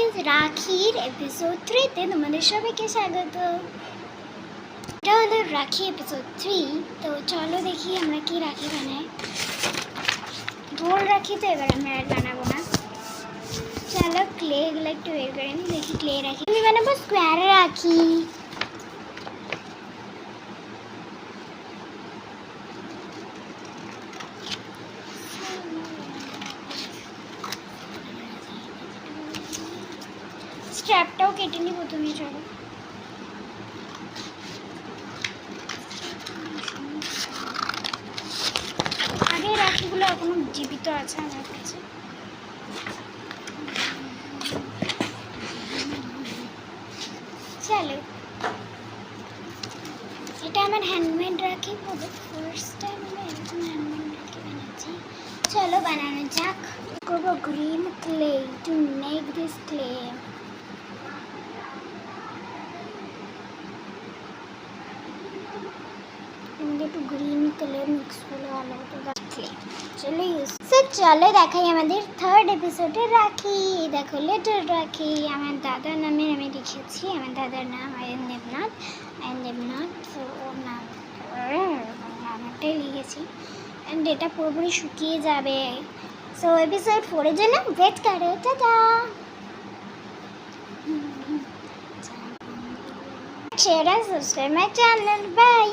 Guys, রাখির episode 3 তোমাদের সবাইকে স্বাগত। এটা হলো রাখি এপিসোড 3। তো চলো দেখি আমরা কি রাখি বানাই। গোল রাখি তো এবার আমরা আর বানাবো না। চলো ক্লে এগুলো একটু বের করে নিই, দেখি ক্লে রাখি আমি বানাবো স্কোয়ার রাখি। স্ট্র্যাপটাও কেটে নিই প্রথমে। চলো আগে রাখিগুলো এখনো জীবিত আছে আমার কাছে। চলো, এটা আমার হ্যান্ডমেড রাখি, ফার্স্ট টাইম আমি এরকম হ্যান্ডমেড রাখি বানাচ্ছি। চলো বানানো যাক। করবো green clay to make this clay. একটু গ্রিন কালার মিক্স করলে ভালো হতো। চলো চলো দেখাই আমাদের থার্ড এপিসোডে রাখি। দেখো লেটার রাখি আমার দাদার নামে আমি লিখেছি। আমার দাদার নাম আয়ন দেবনাথ। তো ওর নাম নামটাই লিখেছি। অ্যান্ড এটা পুরোপুরি শুকিয়ে যাবে। সো এপিসোড 4-এর জন্য ওয়েট করো। Tata. Share and subscribe my channel. Bye.